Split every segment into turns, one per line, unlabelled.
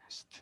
Este.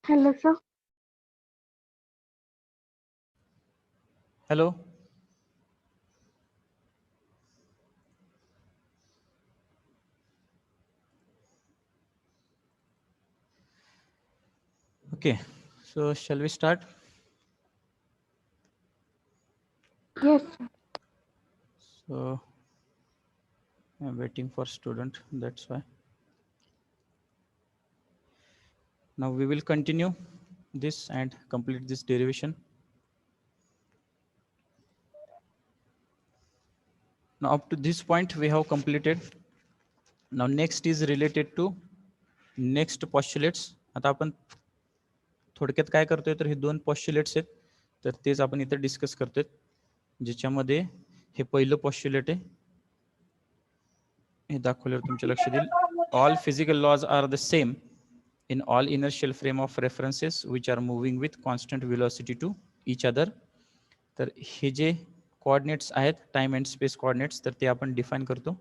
Hello, sir.
Hello. Okay, so shall we start?
Yes, sir.
So I'm waiting for student, that's why. Now we will continue this and complete this derivation. Now up to this point we have completed. Now next is related to next postulates. आता आपण थोडक्यात काय करतोय तर हे दोन पॉस्ट्युलेट्स आहेत तर तेच आपण इथे डिस्कस करतोय ज्याच्यामध्ये हे पहिलं पॉस्ट्युलेट आहे हे दाखवल्यावर तुमच्या लक्षात येईल all physical laws are the same in all inertial frame of references which are moving with constant velocity to each other. तर हे जे कोऑर्डिनेट्स आहेत टाइम अँड स्पेस कोऑर्डिनेट्स तर ते आपण डिफाइन करतो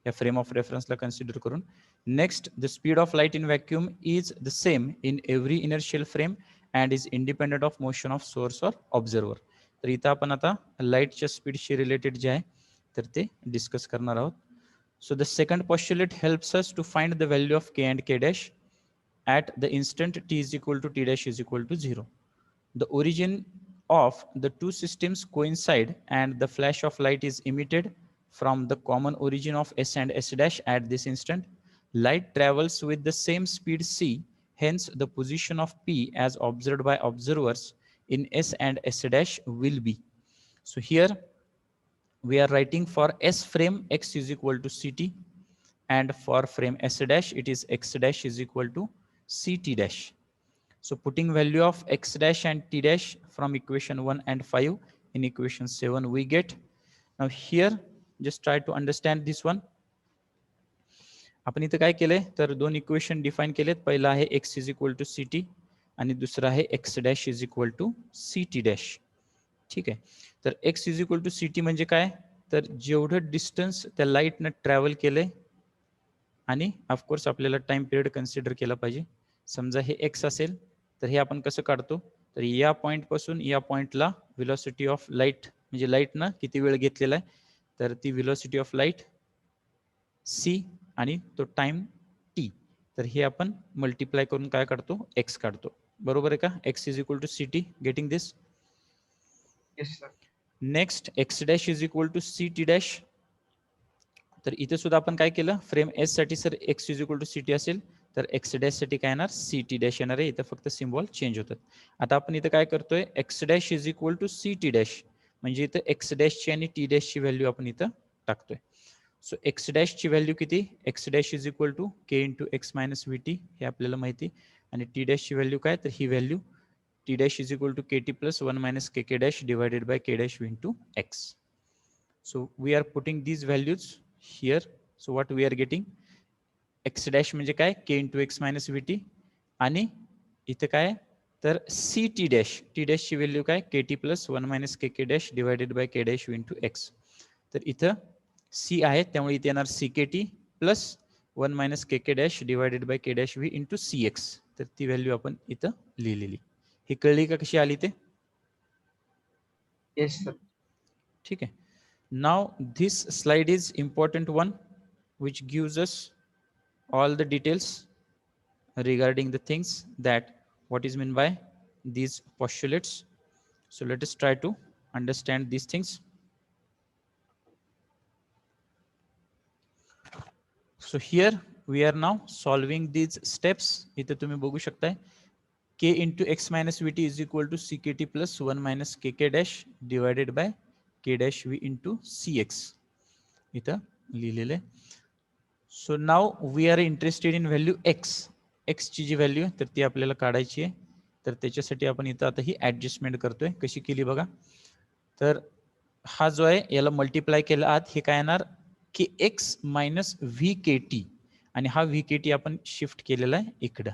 या फ्रेम ऑफ रेफरन्सला कन्सिडर करून. Next, the speed of light in vacuum is the same in every inertial frame and is independent of motion of source or observer. तर इथं आपण आता लाईटच्या स्पीडशी रिलेटेड जे आहे तर ते डिस्कस करणार आहोत. So the second postulate helps us to find the value of k and k dash at the instant t is equal to t dash is equal to 0. The origin of the two systems coincide and the flash of light is emitted from the common origin of S and S dash at this instant. Light travels with the same speed c, hence the position of p as observed by observers in S and S dash will be. So here we are writing for S frame x is equal to ct and for frame S dash it is x dash is equal to ct dash. So putting value of x dash and t dash from equation 1 and 5 in equation 7 we get. Now here just try to understand this one. आपण इथं काय केलंय तर दोन equation define केलेत. पहिला आहे x is equal to C T आणि दुसरा आहे x dash is equal to C T dash. ठीक आहे. तर x is equal to C T म्हणजे काय तर जेवढं डिस्टन्स त्या लाईटनं ट्रॅव्हल केलंय आणि ऑफकोर्स आपल्याला टाइम पिरियड कन्सिडर केला पाहिजे. समजा हे x असेल तर हे आपण कसं काढतो तर या पॉईंट पासून या पॉईंटला व्हेलॉसिटी ऑफ लाईट म्हणजे लाईटनं किती वेळ घेतलेला आहे तर ती व्हेलॉसिटी ऑफ लाईट सी आणि तो टाइम टी. तर हे आपण मल्टिप्लाय करून काय काढतो एक्स काढतो. बरोबर आहे का. X is equal to C T. Getting this. Next X dash is equal to C T dash. तर इथे सुद्धा आपण काय केलं फ्रेम एस साठी sir X is equal to C T असेल तर एक्स डॅश साठी काय येणार सी टी डॅश येणार आहे. इथं फक्त सिम्बॉल चेंज होतात. आता आपण इथं काय करतोय X dash is equal to C T dash म्हणजे इथं एक्स डॅशची आणि टी डॅशची व्हॅल्यू आपण इथं टाकतोय. सो एक्स डॅशची व्हॅल्यू किती X dash is equal to K into X minus V T हे आपल्याला माहिती आणि टी डॅशची व्हॅल्यू काय तर ही value T dash is equal to K T plus 1 minus K K dash divided by K dash V into X. So we are putting these values here. So what we are getting X dash म्हणजे काय K into X minus V T आणि इथं काय तर C T डॅशची value काय K T plus 1 minus K K dash divided by K dash V into X. तर इथं सी आहे त्यामुळे इथे येणार C K T plus 1 minus K K dash divided by K dash V into C X. तर ती value आपण इथं लिहिलेली. ही कळली का कशी आली ते.
Yes sir.
ठीक आहे. Now this slide is important one which gives us all the details regarding the things that what is meant by these postulates. So let us try to understand these things. So here we are now solving these steps. इथे तुम्ही बघू शकताय k into x minus vt is equal to ckT plus 1 minus kk dash divided by k dash v into cx इथं लिहिलेलं आहे. So now we are interested in value X. एक्सची जी व्हॅल्यू आहे तर ती आपल्याला काढायची आहे. तर त्याच्यासाठी आपण इथं आता ही ॲडजस्टमेंट करतोय. कशी केली बघा. तर हा जो आहे याला मल्टिप्लाय केला आत हे काय येणार की x minus V K T आणि हा व्ही के टी आपण शिफ्ट केलेला आहे इकडं.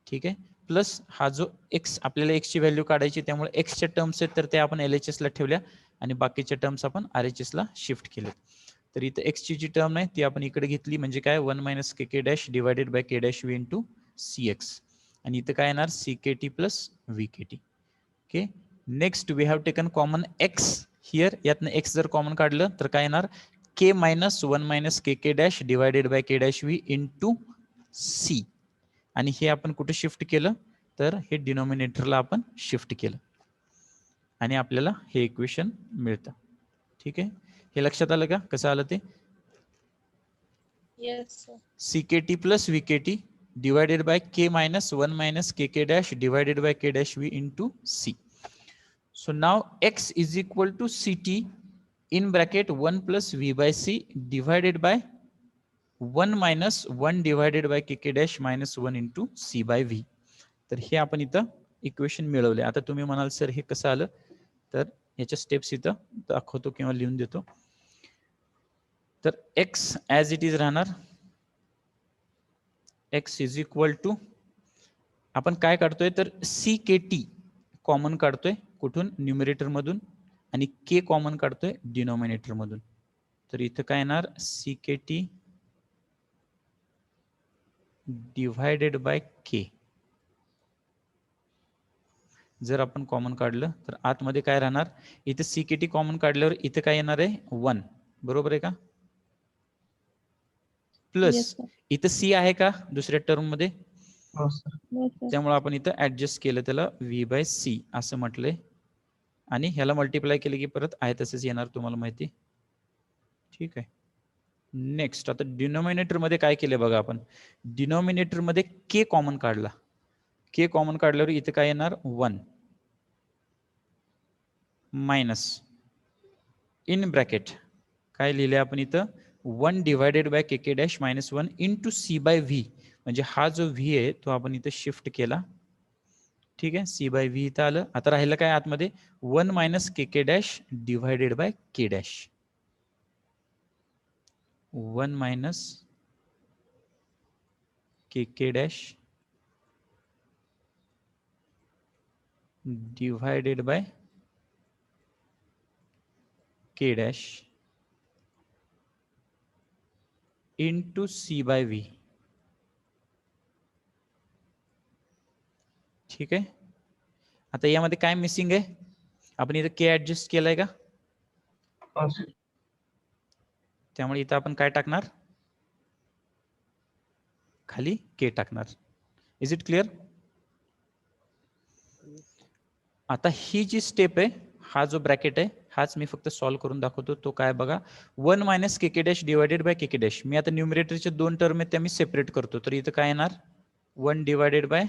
ठीक आहे. प्लस हा जो एक्स आपल्याला एक्सची व्हॅल्यू काढायची त्यामुळे एक्सच्या टर्म्स आहेत तर ते आपण एल एच एसला ठेवल्या आणि बाकीच्या टर्म्स आपण आर एच एसला शिफ्ट केले. तर इथं एक्सची जी टर्म आहे ती आपण इकडे घेतली म्हणजे काय 1 minus K K dash divided by K dash V into C X. आणि इथं काय येणार CKT plus VKT. Okay, next we have taken common X here. यातनं एक्स जर कॉमन काढलं तर काय येणार K minus 1 minus KK dash divided by K dash V into C. आणि हे आपण कुठे शिफ्ट केलं तर हे डिनॉमिनेटरला आपण शिफ्ट केलं आणि आपल्याला हे इक्वेशन मिळतं. ठीक आहे, हे लक्षात आलं का कसं आलं ते?
Yes, sir.
CKT plus VKT divided by K minus 1 minus KK dash divided by K dash V into C. So now X is equal to CT in bracket 1 plus V by C divided by 1 minus 1 divided by KK dash minus 1 into C by V. तर हे आपण इथं equation मिळवले. आता तुम्ही म्हणाल sir हे कसं आलं, तर याच्या स्टेप्स इथं दाखवतो किंवा लिहून देतो. तर X ॲज इट इज राहणार X इज इक्वल टू आपण काय काढतोय तर CKT कॉमन काढतोय कुठून न्यूमरेटर मधून आणि K कॉमन काढतोय डिनॉमिनेटर मधून. तर इथं काय येणार CKT डिवायडेड बाय K. जर आपण कॉमन काढलं तर आतमध्ये काय राहणार, इथे CKT कॉमन काढल्यावर इथे काय येणार आहे 1, बरोबर आहे का? Plus
Yes, sir.
इथं C आहे का दुसऱ्या टर्म मध्ये?
हो सर.
Yes, sir.
त्यामुळे आपण इथं ऍडजस्ट केलं, त्याला V बाय C असं म्हटलंय आणि ह्याला मल्टिप्लाय केलं की परत आहे तसंच येणार, तुम्हाला माहिती. ठीक आहे, नेक्स्ट आता डिनॉमिनेटर मध्ये काय केलं बघा आपण. डिनॉमिनेटर मध्ये K कॉमन काढला. K कॉमन काढल्यावर इथे काय येणार 1 मायनस इन ब्रॅकेट काय लिहिले आपण इथं 1 divided by KK dash minus 1 into C by V. म्हणजे हा जो V आहे तो आपण इथं शिफ्ट केला. ठीक आहे, C बाय V इथं आलं. आता राहिलं काय आतमध्ये 1 minus KK dash divided by K dash. 1 minus KK dash divided by K dash into C by V. ठीक आहे, आता यामध्ये काय मिसिंग आहे, आपण इथं K ऍडजस्ट केलाय का?
हो सर.
त्यामुळे इथं आपण काय टाकणार, खाली K टाकणार. Is it clear? आता ही जी स्टेप आहे, हा जो ब्रॅकेट आहे हाच मी फक्त सॉल्व्ह करून दाखवतो. तो काय बघा 1 minus KK dash divided by KK dash. मी आता न्यूमरेटरच्या दोन टर्म आहेत त्या मी सेपरेट करतो. तर इथं काय येणार 1 डिवायडेड बाय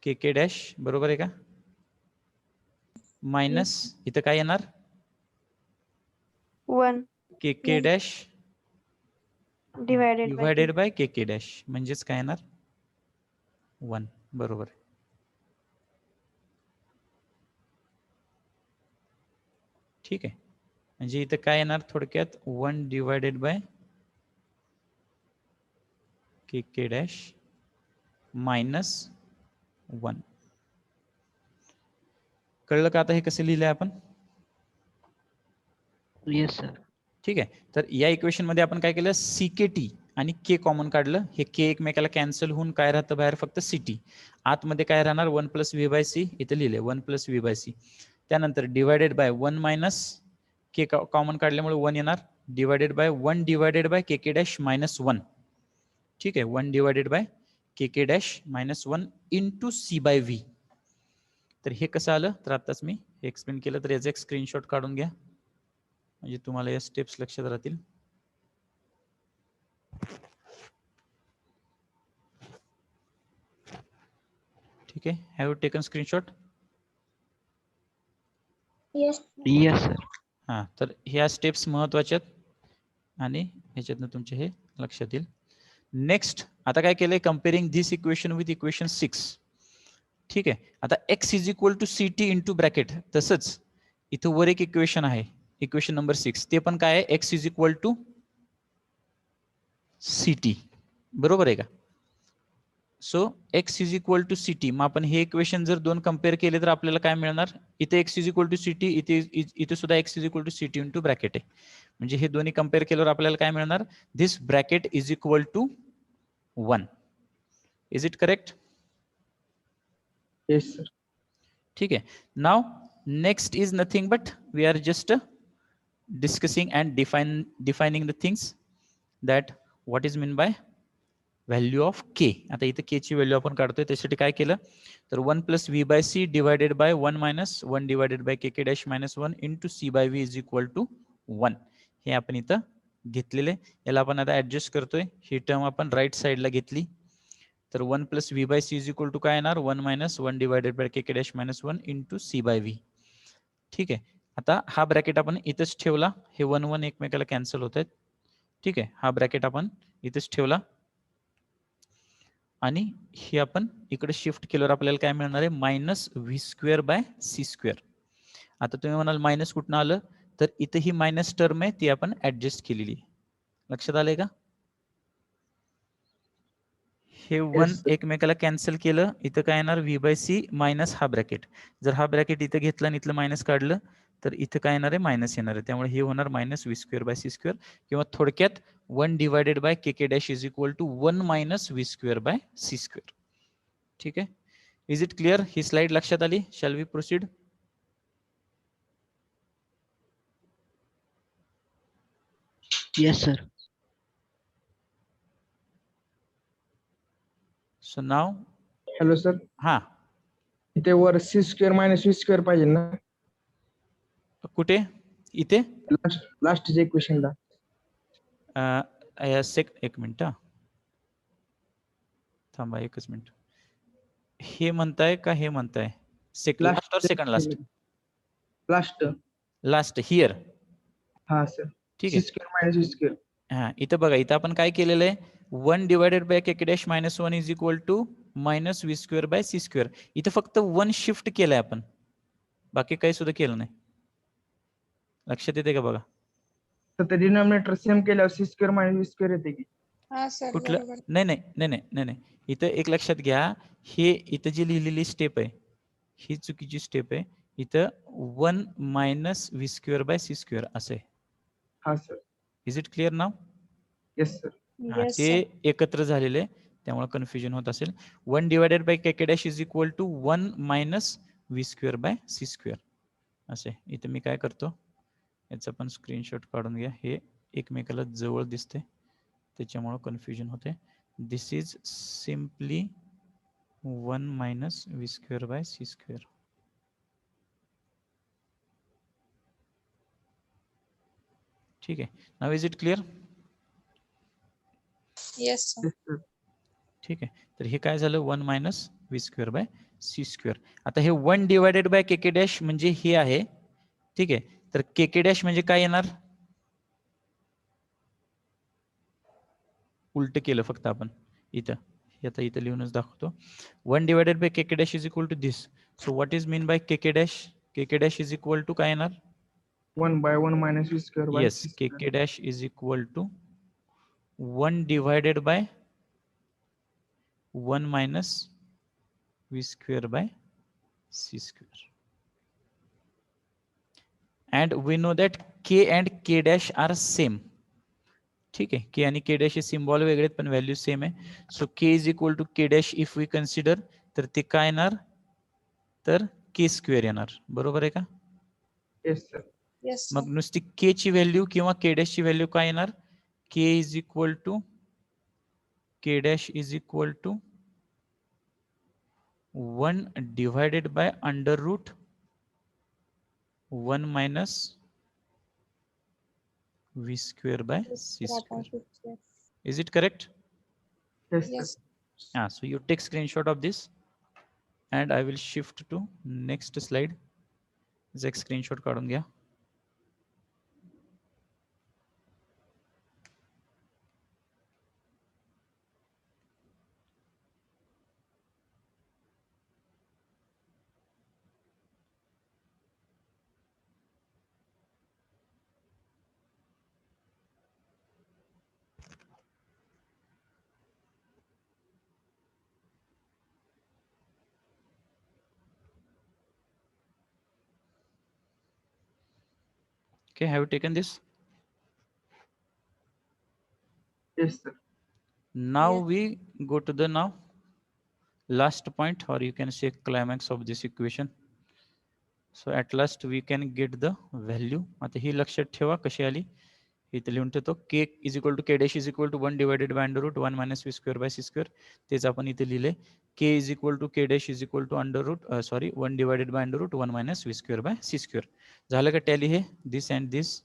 KK डॅश, बरोबर आहे का? मायनस इथं काय येणार
1
KK dash
divided
divided by KK dash, म्हणजेच काय येणार 1, बरोबर. ठीक आहे, म्हणजे इथं काय येणार थोडक्यात 1 divided by KK dash minus 1. कळलं का आता हे कसं लिहिलंय आपण?
Yes sir.
ठीक आहे, तर या इक्वेशन मध्ये आपण काय केलं CKT आणि K कॉमन काढलं. हे K एकमेकाला कॅन्सल होऊन काय राहतं बाहेर फक्त CT. आतमध्ये काय राहणार 1 प्लस V बाय C, इथे लिहिले 1 प्लस V बाय C. त्यानंतर divided by 1 minus K common काढल्यामुळे 1 येणार, divided by 1 divided by KK dash minus 1. ठीक आहे, 1 divided by KK dash minus 1 into C by V. तर हे कसं आलं तर आताच मी हे एक्सप्लेन केलं, तर याचा एक स्क्रीनशॉट काढून घ्या म्हणजे तुम्हाला या स्टेप्स लक्षात राहतील. ठीक आहे, have taken screenshot?
Yes.
Yes sir.
हां, तर ह्या स्टेप्स महत्वाच्या आहेत आणि ह्याच्यातनं तुमचे हे लक्षात येईल. नेक्स्ट आता काय केलंय comparing this equation with equation 6. ठीक आहे, आता X is equal to CT into bracket. तसंच इथं वर एक इक्वेशन आहे, इक्वेशन नंबर 6, ते पण काय आहे X is equal to CT, बरोबर आहे का? So X is equal to CT. मग आपण हे इक्वेशन जर दोन कम्पेअर केले तर आपल्याला काय मिळणार, इथे X is equal to CT, इथे सुद्धा X is equal to CT into bracket आहे. म्हणजे हे दोन्ही कम्पेअर केल्यावर आपल्याला काय मिळणार, this bracket is equal to 1. Is it correct?
Yes, sir.
ठीक है. Now next is nothing but we are just discussing and defining the things that what is meant by value of K. आता इथे के ची value आपण काढतोय, त्यासाठी काय केलं तर 1 plus V by C divided by 1 minus 1 divided by K K dash minus 1 into C by V is equal to 1 हे आपण इथं घेतलेले. याला आपण आता ऍडजस्ट करतोय. ही टर्म आपण राईट साईडला घेतली तर 1 plus V by C is equal to काय येणार 1 minus 1 divided by K K dash minus 1 into C by V. ठीक आहे. आता हा ब्रॅकेट आपण इथंच ठेवला. हे 1 1 एकमेकाला कॅन्सल होत आहेत. ठीक आहे. हा ब्रॅकेट आपण इथंच ठेवला आणि हे आपण इकडे शिफ्ट केल्यावर आपल्याला काय मिळणार आहे minus V square by C square. आता तुम्ही म्हणाल मायनस कुठनं आलं तर इथं ही मायनस टर्म आहे ती आपण ऍडजस्ट केलेली. लक्षात आलंय का? हे 1
sir.
एकमेकाला कॅन्सल केलं. इथं काय येणार व्ही बाय सी मायनस हा ब्रॅकेट. जर हा ब्रॅकेट इथं घेतला आणि इथलं मायनस काढलं तर इथं काय येणार आहे मायनस येणार आहे. त्यामुळे हे होणार minus V square by C square किंवा थोडक्यात 1 divided by K K dash is equal to 1 minus V square by C square. ठीक आहे. Is it clear? ही स्लाइड लक्षात आली? Shall we proceed?
Yes, sir.
So now
hello sir,
हा
इथे वर C square minus V square पाहिजे ना
कुठे इथे
लास्टच्या इक्वेशनला.
एक मिनिट थांबा एकच मिनिट. हे म्हणताय का हे म्हणताय लास्ट और second last?
Last.
Last here.
हा सर.
ठीक
सी
आहे.
Square minus V square.
हा इथं बघा इथं आपण काय केलेलं आहे 1 divided by K K dash minus 1 is equal to minus V square by C square. इथं फक्त 1 शिफ्ट केलंय आपण, बाकी काही सुद्धा केलं नाही. लक्षात येते का बघा?
तर ते डिनॉमिनेटर सेम केल्यावर C square minus V square येते की?
हा सर
कुठलं
बरोबर.
नाही नाही नाही नाही नाही नाही. इथं एक लक्षात घ्या, हे इथं जी लिहिलेली स्टेप आहे ही चुकीची स्टेप आहे. इथं 1 minus V square by C square असं आहे.
हा sir.
Is it clear now?
Yes sir.
Yes
ते
सर.
एकत्र झालेले त्यामुळे कन्फ्युजन होत असेल. 1 divided by K K dash is equal to 1 minus V square by C square असे. इथं मी काय करतो याचा पण स्क्रीनशॉट काढून घ्या. हे एकमेकाला जवळ दिसते त्याच्यामुळे कन्फ्युजन होते. This is simply 1 minus V square by C square. ठीक आहे. Now is it clear?
Yes sir.
Yes sir.
ठीक आहे. तर हे काय झालं 1 minus V square by C square. आता हे 1 divided by K K dash म्हणजे हे आहे. ठीक आहे. तर के के डॅश म्हणजे काय येणार उलट केलं फक्त आपण इथं. हे आता इथं लिहूनच दाखवतो. 1 divided by K K dash is equal to this. So what is mean by K K dash? K K dash is equal to काय येणार
1 by 1 minus V square by
yes
C
K
square.
K dash is equal to 1 divided by 1 minus V square by C square. and we know that k and k dash are same. ठीक आहे. के आणि K dash हे symbol वेगळे आहेत पण value same आहे. So K is equal to K dash if we consider तर ते काय येणार तर के स्क्वेअर येणार. बरोबर आहे का?
Yes sir.
येस
मग
सर.
नुसती के ची व्हॅल्यू किंवा के डॅश ची व्हॅल्यू काय येणार K is equal to K dash is equal to 1 divided by under root 1 minus v square by c square. Is it correct?
Yes sir.
Yes.
So you take screenshot of this and I will shift to next slide. एक screenshot काढून घ्या. Okay, have you taken this?
Yes sir.
Now
Yes.
we go to the now last point, or you can say climax of this equation. So at last we can get the value. आता ही लक्षात ठेवा कशी आली. इथे लिहून ठेवतो k is equal to k dash is equal to 1 divided by under root 1 minus v square by c square. तेच आपण इथे लिहिले k is equal to k dash is equal to under root 1 divided by under root 1 minus v square by c square. झालं का tally हे this and this.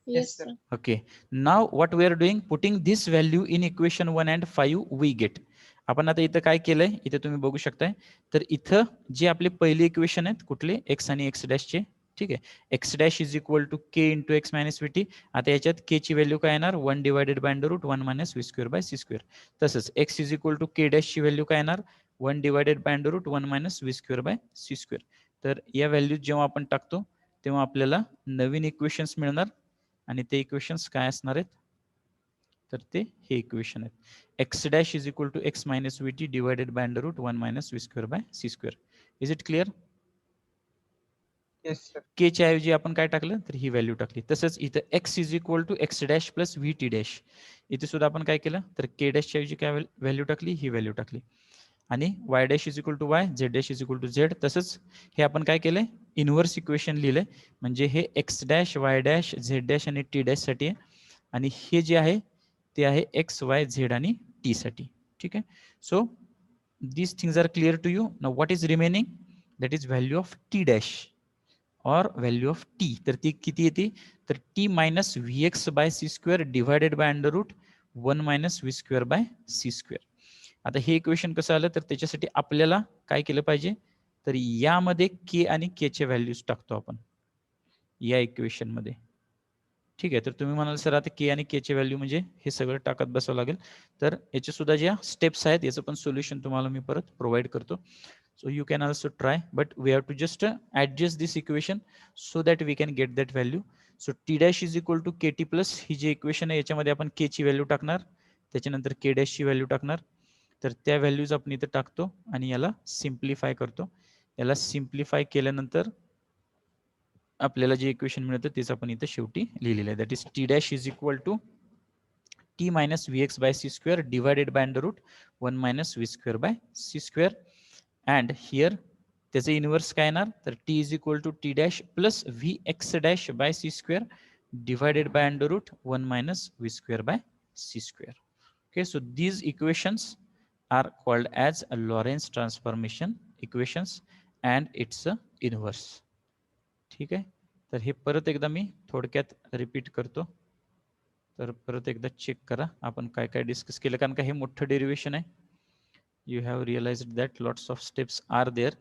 Yes,
sir.
sir.
Okay, now what we are doing, putting this value in equation 1 and 5 we get. आपण आता इथं काय केलंय, इथे तुम्ही बघू शकताय. तर इथं जे आपले पहिले इक्वेशन आहेत कुठले x आणि x डॅशचे, ठीक आहे. x dash is equal to k into X minus vt. आता याच्यात k ची व्हॅल्यू काय येणार 1 divided by under root 1 minus v square by c square. तसंच x is equal to k dash ची व्हॅल्यू काय येणार 1 divided by under root 1 minus v square by c square. तर या व्हॅल्यू जेव्हा आपण टाकतो तेव्हा आपल्याला नवीन इक्वेशन्स मिळणार आणि ते इक्वेशन्स काय असणार आहेत, तर ते हे इक्वेशन आहेत. X dash is equal to X minus V T divided by under root 1 minus V square by C square. Is it clear?
Yes, sir.
K च्या ऐवजी आपण काय टाकलं तर ही व्हॅल्यू टाकली. तसंच इथं X is equal to X dash plus V T dash, इथे सुद्धा आपण काय केलं तर के डॅशच्या ऐवजी काय व्हॅल्यू टाकली, ही व्हॅल्यू टाकली. आणि Y dash is equal to Y, Z dash is equal to Z. तसंच हे आपण काय केलंय इनव्हर्स इक्वेशन लिहिलंय, म्हणजे हे x dash Y dash Z dash आणि टी डॅश साठी आहे, आणि हे जे आहे ते आहे एक्स वाय झेड आणि टी साठी. ठीक आहे. So these things are clear to you. Now what is remaining, that is value of t dash or value of t. तर ती किती येते तर t minus vx by c square divided by under root 1 minus v square by c square. आता हे equation कसं आलं तर त्याच्यासाठी आपल्याला काय केलं पाहिजे, तर यामध्ये k आणि k चे व्हॅल्यूज टाकतो आपण या इक्वेशन मध्ये. ठीक आहे. तर तुम्ही म्हणाल सर आता के आणि के चे व्हॅल्यू म्हणजे हे सगळं टाकत बसावं लागेल, तर याचे सुद्धा ज्या स्टेप्स आहेत याचं पण सोल्युशन तुम्हाला मी परत प्रोव्हाइड करतो. So you can also try, but we have to just adjust this equation so that we can get that value. So T dash is equal to K T plus, ही जी इक्वेशन आहे याच्यामध्ये आपण के ची व्हॅल्यू टाकणार, त्याच्यानंतर के डॅशची व्हॅल्यू टाकणार. तर त्या व्हॅल्यूज आपण इथं टाकतो आणि याला सिम्प्लिफाय करतो. याला सिम्प्लिफाय केल्यानंतर आपल्याला जे इक्वेशन मिळतं तेच आपण इथे शेवटी लिहिलेलं आहे. That is T dash is equal to T minus V X by C square divided by under root 1 minus V square by C square. And here त्याचं इनव्हर्स काय येणार तर T is equal to T dash plus V X dash by C square divided by under root 1 minus V square by C square. Okay, so these equations are called as Lorentz transformation equations and it's inverse. ठीक आहे. तर हे परत एकदा मी थोडक्यात repeat करतो, तर परत एकदा चेक करा आपण काय काय डिस्कस केलं, कारण का हे मोठं डेरिव्हेशन आहे. You have realised that lots of steps are there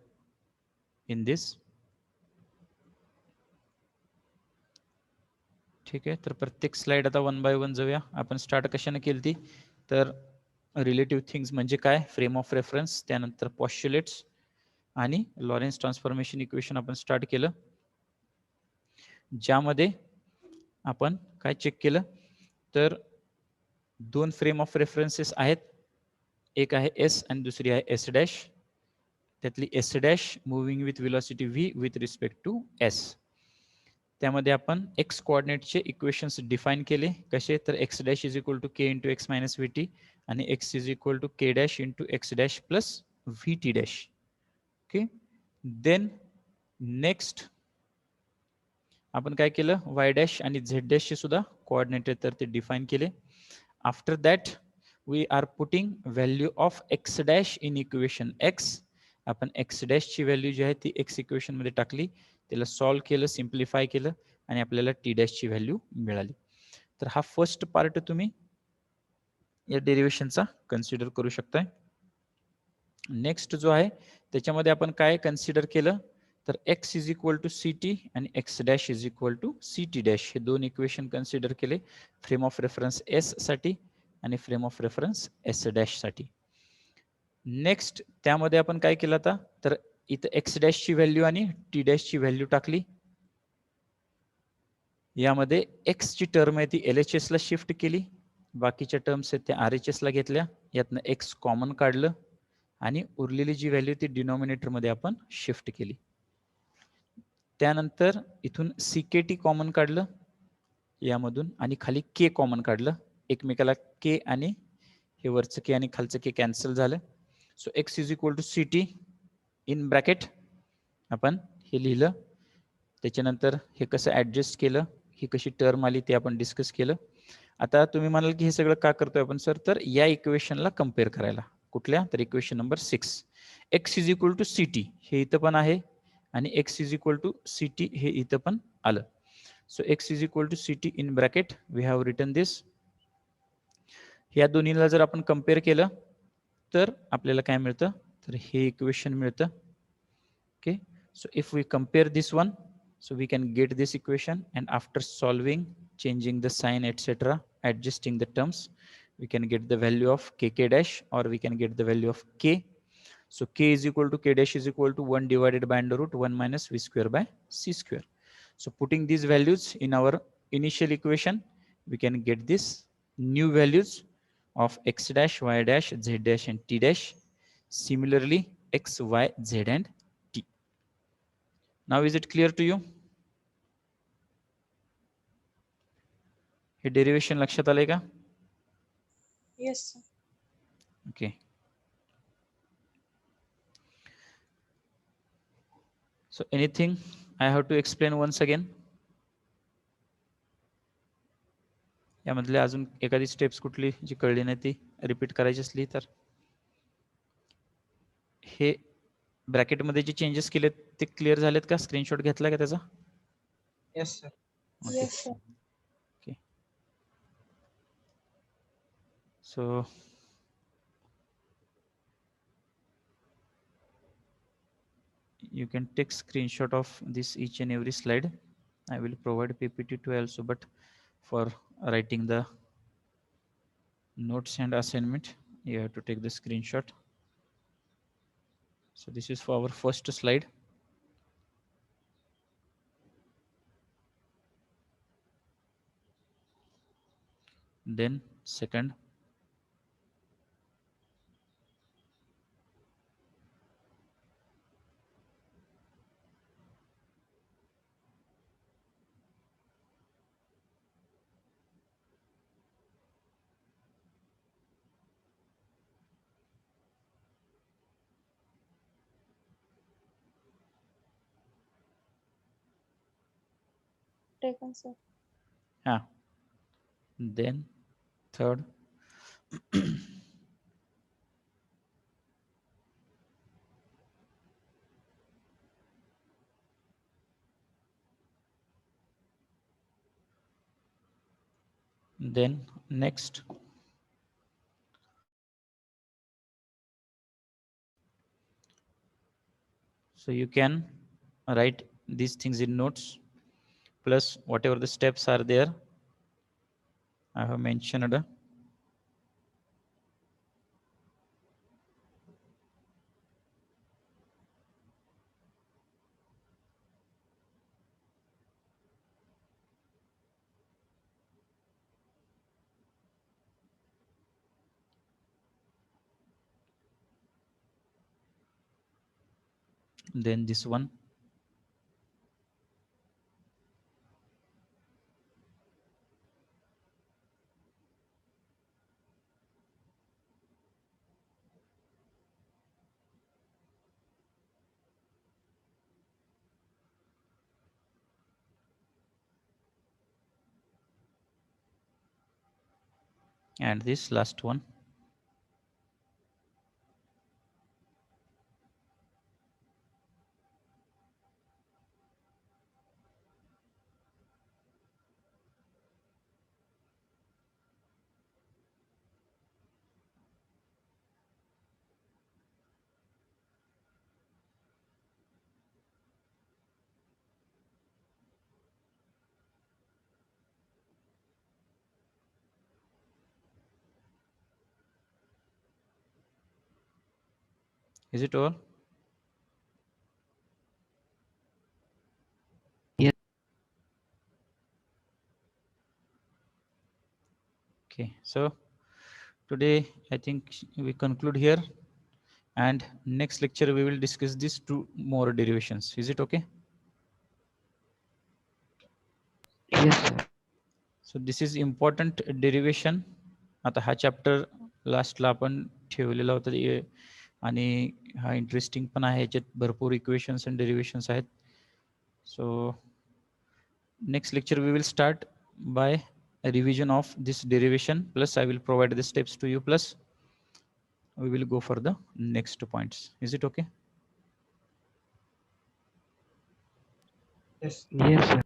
in this. ठीक आहे. तर प्रत्येक स्लाइड आता 1 बाय 1 जाऊया. आपण स्टार्ट कशाने केली ती तर रिलेटिव्ह थिंग्स म्हणजे काय, फ्रेम ऑफ रेफरन्स, त्यानंतर पॉस्च्युलेट्स आणि लॉरेन्स ट्रान्सफॉर्मेशन इक्वेशन आपण स्टार्ट केलं, ज्यामध्ये आपण काय चेक केलं तर दोन फ्रेम ऑफ रेफरन्सेस आहेत, एक आहे एस आणि दुसरी आहे एस डॅश. त्यातली S dash moving with velocity V with respect to S. त्यामध्ये आपण एक्स कोऑर्डिनेटचे इक्वेशन्स डिफाईन केले, कसे तर X dash is equal to K into X minus V T आणि X is equal to K dash into X dash plus V T dash. Okay, then next आपण काय केलं वाय डॅश आणि Z डॅशचे सुद्धा कोऑर्डिनेट तर ते define केले. After that we are putting value of X dash in equation X. आपण एक्स डॅशची व्हॅल्यू जी आहे ती एक्स इक्वेशन मध्ये टाकली, त्याला सॉल्व्ह केलं, सिम्प्लिफाय केलं आणि आपल्याला टी डॅशची व्हॅल्यू मिळाली. तर हा फर्स्ट पार्ट तुम्ही या डेरिव्हेशनचा कन्सिडर करू शकताय. नेक्स्ट जो आहे त्याच्यामध्ये आपण काय कन्सिडर केलं तर X is equal to C T आणि X dash is equal to C T dash, हे दोन इक्वेशन कन्सिडर केले फ्रेम ऑफ रेफरन्स एस साठी आणि frame of reference S dash साठी. नेक्स्ट त्यामध्ये आपण काय केलं आता तर इथं एक्स डॅशची व्हॅल्यू आणि टी डॅशची व्हॅल्यू टाकली. यामध्ये एक्स ची टर्म आहे ती LHS ला शिफ्ट केली, बाकीच्या टर्म्स आहेत त्या RHS ला घेतल्या, यातनं एक्स कॉमन काढलं आणि उरलेली जी व्हॅल्यू ती डिनॉमिनेटर मध्ये आपण शिफ्ट केली. त्यानंतर इथून CKT कॉमन काढलं यामधून आणि खाली के कॉमन काढलं एकमेकाला के आणि हे वरचं के आणि खालचं के कॅन्सल झालं. So X is equal to C T in bracket आपण हे लिहिलं. त्याच्यानंतर हे कसं ॲडजस्ट केलं, ही कशी टर्म आली ते आपण डिस्कस केलं. आता तुम्ही म्हणाल की हे सगळं का करतोय आपण सर, तर या इक्वेशनला कम्पेअर करायला. कुठल्या तर equation number 6. X is equal to C T हे इथं पण आहे आणि X is equal to C T हे इथं पण आलं. So X is equal to C T in bracket we have written this. या दोन्हीला जर आपण कम्पेअर केलं तर आपल्याला काय मिळतं, तर हे इक्वेशन मिळतं. Okay, so if we compare this one, so we can get this equation, and after solving, changing the sign, etc., adjusting the terms, we can get the value of kk dash, or we can get the value of k. So k is equal to k dash is equal to 1 divided by under root 1 minus v square by c square. So putting these values in our initial equation, we can get this new values of x dash, y dash, z dash, and t dash. Similarly, x, y, z, and t. Now is it clear to you? हे derivation लक्षात आलंय का?
Yes, sir.
Okay. So anything I have to explain once again? यामधले अजून एखादी steps कुठली जी कळली नाही ती रिपीट करायची असली तर? हे ब्रॅकेट मध्ये जे चेंजेस केलेत ते क्लिअर झालेत का? स्क्रीनशॉट घेतला का त्याचा?
Yes sir.
Okay.
Yes, sir.
Okay. So you can take screenshot of this each and every slide. I will provide PPT too also, but for writing the notes and assignment, you have to take the screenshot. So this is for our first slide. Then second.
Taken, sir.
Ah. Then third. Then next. So you can write these things in notes, plus whatever the steps are there, I have mentioned. Then this one. And this last one. Is it all?
Yes.
Okay, so today I think we conclude here, and next lecture we will discuss these 2 more derivations. Is it okay?
Yes, sir.
So this is important derivation आता हा chapter लास्टला आपण ठेवलेला होता आणि हा interesting पण आहे, याच्यात भरपूर इक्वेशन्स अँड डेरिव्हेशन्स आहेत. So next lecture we will start by a revision of this derivation, plus I will provide the steps to you, plus we will go for the next points. Is it okay?
Yes.
Yes, sir.